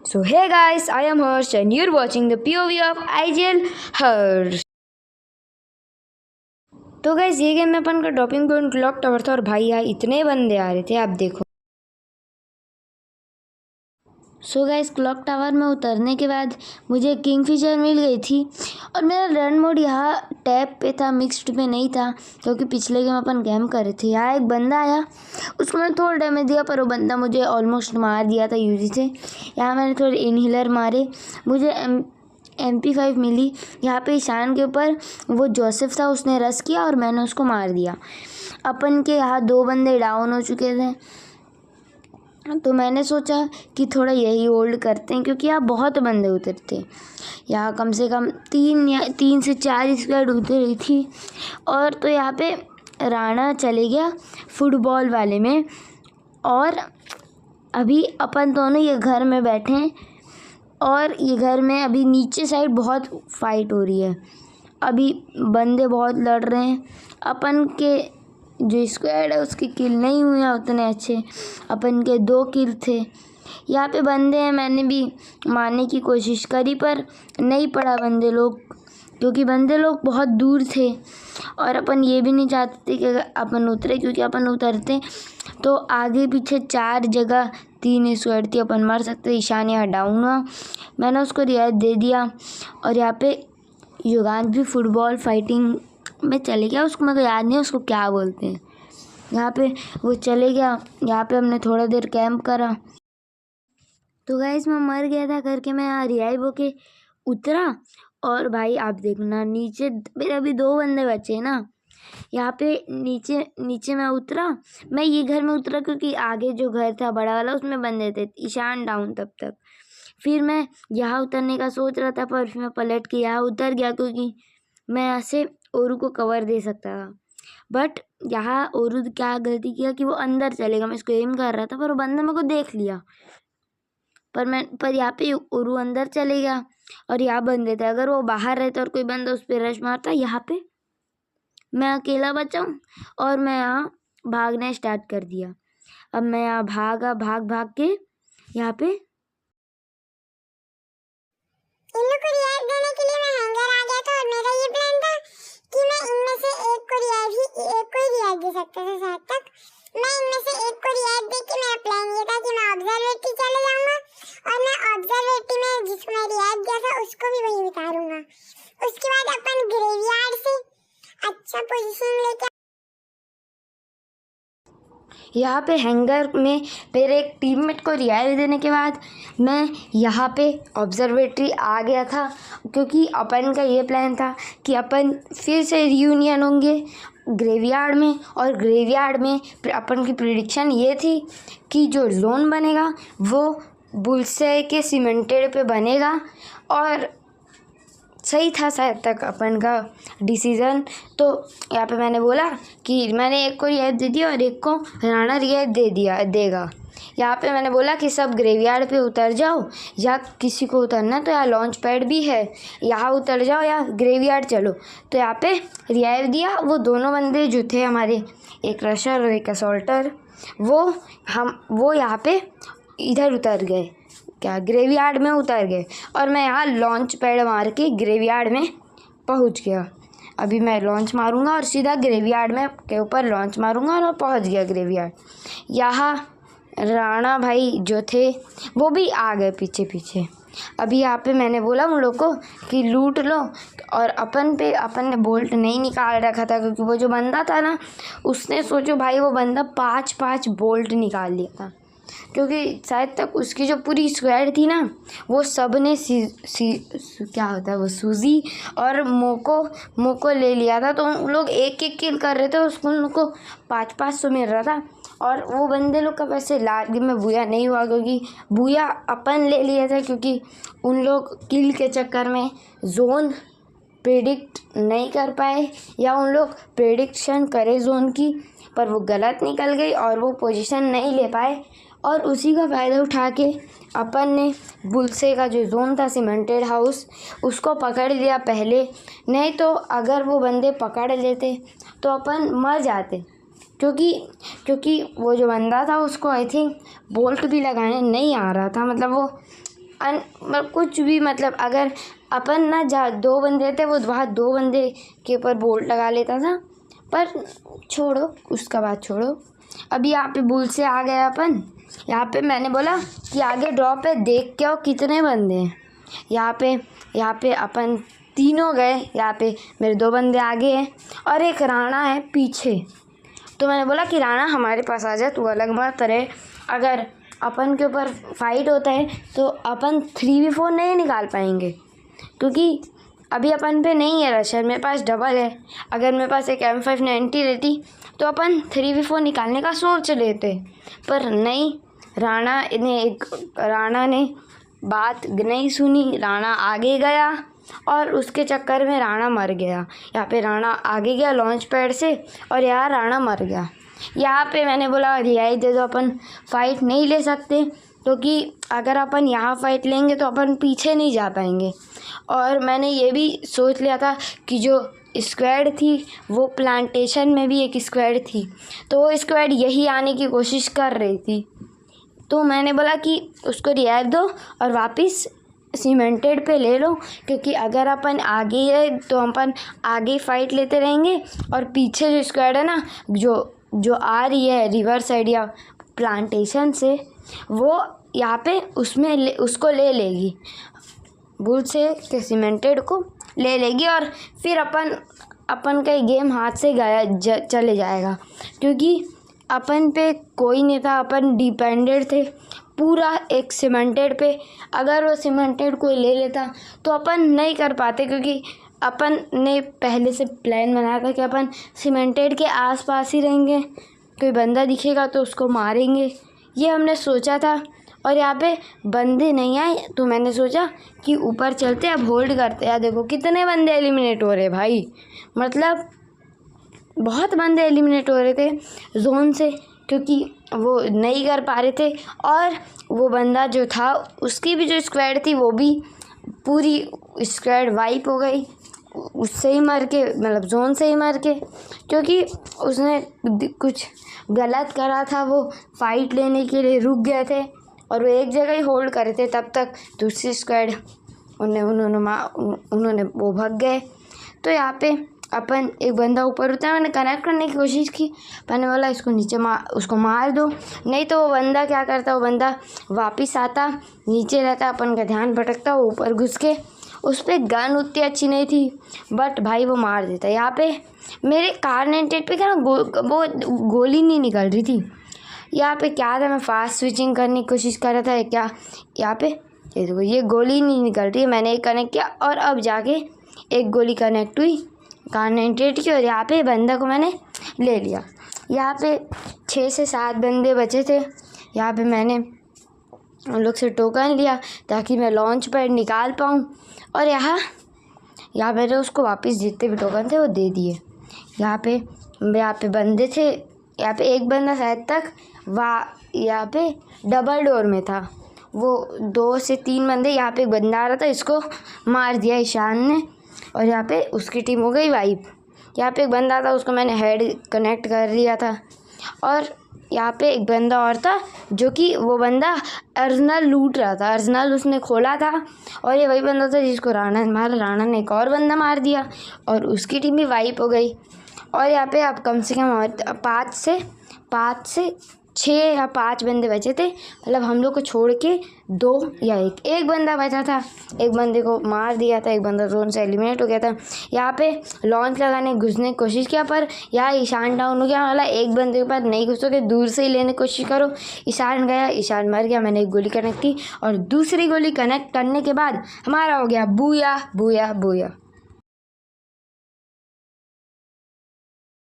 So hey guys, I am Harsh and you're watching the POV of IGL Harsh. तो guys ये game में अपन का dropping point clock tower था और भाई यहाँ इतने बंदे आ रहे थे, आप देखो। सो गाइस क्लॉक टावर में उतरने के बाद मुझे किंगफिशर मिल गई थी और मेरा रन मोड यहाँ टैप पे था, मिक्स्ड पे नहीं था क्योंकि पिछले गेम अपन गेम कर रहे थे। यहाँ एक बंदा आया, उसको मैंने थोड़ा डैमेज दिया पर वो बंदा मुझे ऑलमोस्ट मार दिया था यूजी से। यहाँ मैंने थोड़े इनहीलर मारे, मुझे MP5 मिली। यहाँ पे ईशान के ऊपर वो जोसेफ था, उसने रश किया और मैंने उसको मार दिया। अपन के यहाँ 2 बंदे डाउन हो चुके थे तो मैंने सोचा कि थोड़ा यही होल्ड करते हैं क्योंकि यहाँ बहुत बंदे उतरते। यहाँ कम से कम 3 से 4 स्क्वाड उतर रही थी और तो यहाँ पे राणा चले गया फुटबॉल वाले में और अभी अपन दोनों ये घर में बैठे हैं और ये घर में अभी नीचे साइड बहुत फाइट हो रही है। अभी बंदे बहुत लड़ रहे हैं। अपन के जो स्क्वाड है उसकी किल नहीं हुई है उतने अच्छे, अपन के 2 किल थे। यहाँ पे बंदे हैं, मैंने भी मारने की कोशिश करी पर नहीं पड़ा बंदे लोग क्योंकि बंदे लोग बहुत दूर थे और अपन ये भी नहीं चाहते थे कि अपन उतरे क्योंकि अपन उतरते तो आगे पीछे 4 जगह 3 स्क्वाड थी, अपन मर सकते। ईशान यहाँ डाउन हुआ, मैंने उसको रियायत दे दिया और यहाँ पे युगांश भी फुटबॉल फाइटिंग में चले गया। उसको मेरे को याद नहीं है उसको क्या बोलते हैं। यहाँ पे वो चले गया। यहाँ पे हमने थोड़ा देर कैंप करा तो गाइस मैं मर गया था करके मैं यहाँ रिवाइव होके उतरा और भाई आप देखना नीचे मेरे अभी 2 बंदे बचे ना। यहाँ पे नीचे मैं उतरा, मैं ये घर में उतरा क्योंकि आगे जो घर था बड़ा वाला उसमें बंदे थे। ईशान डाउन तब तक। फिर मैं यहाँ उतरने का सोच रहा था पर फिर मैं पलट के यहाँ उतर गया क्योंकि मैं यहाँ से ओरू को कवर दे सकता था। बट यहाँ ओरू क्या गलती किया कि वो अंदर चलेगा, मैं इसको एम कर रहा था पर वो बंदा मेरे को देख लिया पर यहाँ पे ओरू अंदर चले गया और यहाँ बंदे थे। अगर वो बाहर रहता और कोई बंदा उस पर रश मारता, यहाँ पे मैं अकेला बचा हूँ और मैं यहाँ भागना स्टार्ट कर दिया। अब मैं यहाँ भाग के यहाँ पे इन लोग को रिवाइव देने के लिए मैं हैंगर आ गया था और मेरा ये प्लान था कि मैं इनमें से एक को रिवाइव दे सकता था। शायद तक मैं इनमें से एक को रिवाइव दे के मेरा प्लान ये था कि मैं ऑब्जर्वेटरी चले जाऊंगा और मैं ऑब्जर्वेटरी में जिसको मैं रिवाइव दिया था उसको भी वहीं उतारूंगा। उसके बाद अपन ग्रेवयार्ड से अच्छा पोजीशन लेके यहाँ पे हैंगर में मेरे एक टीममेट को रिवाइव देने के बाद मैं यहाँ पे ऑब्जर्वेटरी आ गया था क्योंकि अपन का ये प्लान था कि अपन फिर से रियूनियन होंगे ग्रेवयार्ड में। और ग्रेवयार्ड में अपन की प्रेडिक्शन ये थी कि जो जोन बनेगा वो बुलसे के सीमेंटेड पे बनेगा और सही था शायद तक अपन का डिसीज़न। तो यहाँ पे मैंने बोला कि मैंने एक को रियायत दे दिया और एक को राणा रियायत देगा। यहाँ पे मैंने बोला कि सब ग्रेवयार्ड पे उतर जाओ या किसी को उतरना तो यहाँ लॉन्च पैड भी है, यहाँ उतर जाओ या ग्रेवयार्ड चलो। तो यहाँ पे रियायत दिया। वो दोनों बंदे जो थे हमारे, एक रशर और एक असॉल्टर, वो यहाँ पे इधर उतर गए, क्या ग्रेवयार्ड में उतर गए और मैं यहाँ लॉन्च पैड मार के ग्रेवयार्ड में पहुँच गया। अभी मैं लॉन्च मारूंगा और सीधा ग्रेवयार्ड में के ऊपर लॉन्च मारूंगा और मैं पहुँच गया ग्रेवयार्ड। यहाँ राणा भाई जो थे वो भी आ गए पीछे। अभी यहाँ पे मैंने बोला उन लोग को कि लूट लो और अपन ने बोल्ट नहीं निकाल रखा था क्योंकि वो जो बंदा था ना उसने सोचो भाई वो बंदा 5 बोल्ट निकाल लिया था क्योंकि शायद तक उसकी जो पूरी स्क्वाड थी ना वो सब ने क्या होता है वो सूजी और मोको ले लिया था। तो उन लोग एक किल कर रहे थे, उसको उन लोग को 500 मिल रहा था और वो बंदे लोग का वैसे लास्ट गेम में बुया नहीं हुआ क्योंकि बुया अपन ले लिया था क्योंकि उन लोग किल के चक्कर में जोन प्रेडिक्ट नहीं कर पाए या उन लोग प्रेडिक्शन करे जोन की पर वो गलत निकल गई और वो पोजीशन नहीं ले पाए और उसी का फ़ायदा उठा के अपन ने बुलसे का जो जोन था सीमेंटेड हाउस उसको पकड़ लिया पहले। नहीं तो अगर वो बंदे पकड़ लेते तो अपन मर जाते क्योंकि वो जो बंदा था उसको आई थिंक बोल्ट भी लगाने नहीं आ रहा था, मतलब वो मतलब कुछ भी, मतलब अगर अपन ना जहाँ 2 बंदे थे वो वहाँ 2 बंदे के ऊपर बोल्ट लगा लेता था। पर छोड़ो, उसका बात छोड़ो। अभी यहाँ पे बुल से आ गए अपन। यहाँ पे मैंने बोला कि आगे ड्रॉप है, देख के आओ कितने बंदे हैं। यहाँ पे अपन तीनों गए। यहाँ पे मेरे 2 बंदे आगे हैं और एक राणा है पीछे। तो मैंने बोला कि राणा हमारे पास आ जा, तू अलग मत रहे। अगर अपन के ऊपर फाइट होता है तो अपन 3v4 नहीं निकाल पाएंगे, क्योंकि अभी अपन पे नहीं है रशर, मेरे पास डबल है। अगर मेरे पास एक M590 रहती तो अपन 3v4 निकालने का सोच लेते, पर नहीं। राणा ने बात नहीं सुनी। राणा आगे गया और उसके चक्कर में राणा मर गया। यहाँ पे राणा आगे गया लॉन्च पैड से और यहाँ राणा मर गया। यहाँ पे मैंने बोला रिहाई दे दो, अपन फ़ाइट नहीं ले सकते, क्योंकि अगर अपन यहाँ फ़ाइट लेंगे तो अपन पीछे नहीं जा पाएंगे। और मैंने ये भी सोच लिया था कि जो स्क्वाड थी वो प्लांटेशन में भी एक स्क्वाड थी, तो वो स्क्वाड यही आने की कोशिश कर रही थी। तो मैंने बोला कि उसको रिहाई दो और वापस सीमेंटेड पे ले लो, क्योंकि अगर अपन आगे है तो अपन आगे फ़ाइट लेते रहेंगे और पीछे जो स्क्वाड है ना, जो आ रही है रिवर साइड या प्लांटेशन से, वो यहाँ पे उसको ले लेगी, बुल से के सीमेंटेड को ले लेगी और फिर अपन का गेम हाथ से चले जाएगा, क्योंकि अपन पे कोई नहीं था। अपन डिपेंडेंट थे पूरा एक सीमेंटेड पे। अगर वो सीमेंटेड कोई ले लेता तो अपन नहीं कर पाते, क्योंकि अपन ने पहले से प्लान बनाया था कि अपन सीमेंटेड के आसपास ही रहेंगे, कोई बंदा दिखेगा तो उसको मारेंगे, ये हमने सोचा था। और यहाँ पे बंदे नहीं आए तो मैंने सोचा कि ऊपर चलते, अब होल्ड करते हैं। देखो कितने बंदे एलिमिनेट हो रहे भाई, मतलब बहुत बंदे एलिमिनेट हो रहे थे जोन से, क्योंकि वो नहीं कर पा रहे थे। और वो बंदा जो था उसकी भी जो स्क्वाड थी वो भी पूरी स्क्वाड वाइप हो गई, उससे ही मर के, मतलब जोन से ही मर के, क्योंकि उसने कुछ गलत करा था। वो फाइट लेने के लिए रुक गए थे और वो एक जगह ही होल्ड करे थे, तब तक दूसरी स्क्वाड उन्होंने वो भाग गए। तो यहाँ पे अपन एक बंदा ऊपर उतरा, मैंने कनेक्ट करने की कोशिश की, मैंने बोला इसको नीचे उसको मार दो, नहीं तो वो बंदा क्या करता, वो बंदा वापस आता, नीचे रहता, अपन का ध्यान भटकता, वो ऊपर घुस के, उस पर गन उतनी अच्छी नहीं थी बट भाई वो मार देता। यहाँ पे मेरे कार 98 पे क्या ना वो गोली नहीं निकल रही थी। यहाँ पे क्या था, मैं फास्ट स्विचिंग करने की कोशिश कर रहा था, क्या यहाँ पे ये देखो ये गोली नहीं निकल रही है। मैंने एक कनेक्ट किया और अब जाके एक गोली कनेक्ट हुई कार 98 की, और यहाँ पे बंदा को मैंने ले लिया। यहाँ पे 6 से 7 बंदे बचे थे। यहाँ पे मैंने उन लोग से टोकन लिया ताकि मैं लॉन्च पैड निकाल पाऊँ, और यहाँ मैंने उसको वापस जितने भी टोकन थे वो दे दिए। यहाँ पे बंदे थे। यहाँ पे एक बंदा शायद तक यहाँ पे डबल डोर में था, वो 2 से 3 बंदे। यहाँ पे एक बंदा आ रहा था, इसको मार दिया ईशान ने, और यहाँ पे उसकी टीम हो गई वाइप। यहाँ पे एक बंदा था, उसको मैंने हेड कनेक्ट कर लिया था। और यहाँ पे एक बंदा और था, जो कि वो बंदा अर्जनल लूट रहा था, अर्जनल उसने खोला था, और ये वही बंदा था जिसको राणा मारा। राणा ने एक और बंदा मार दिया और उसकी टीम भी वाइप हो गई। और यहाँ पे अब कम से कम 5 से 6 या 5 बंदे बचे थे, मतलब हम लोग को छोड़ के 2 या 1 बंदा बचा था। एक बंदे को मार दिया था, एक बंदा जोन से एलिमिनेट हो गया था। यहाँ पे लॉन्च लगाने घुसने की कोशिश किया, पर यहाँ ईशान डाउन हो गया। मतलब एक बंदे के पास नहीं घुसोगे, दूर से ही लेने की कोशिश करो। ईशान गया, ईशान मर गया। मैंने एक गोली कनेक्ट की और दूसरी गोली कनेक्ट करने के बाद हमारा हो गया बूया बूया बूया।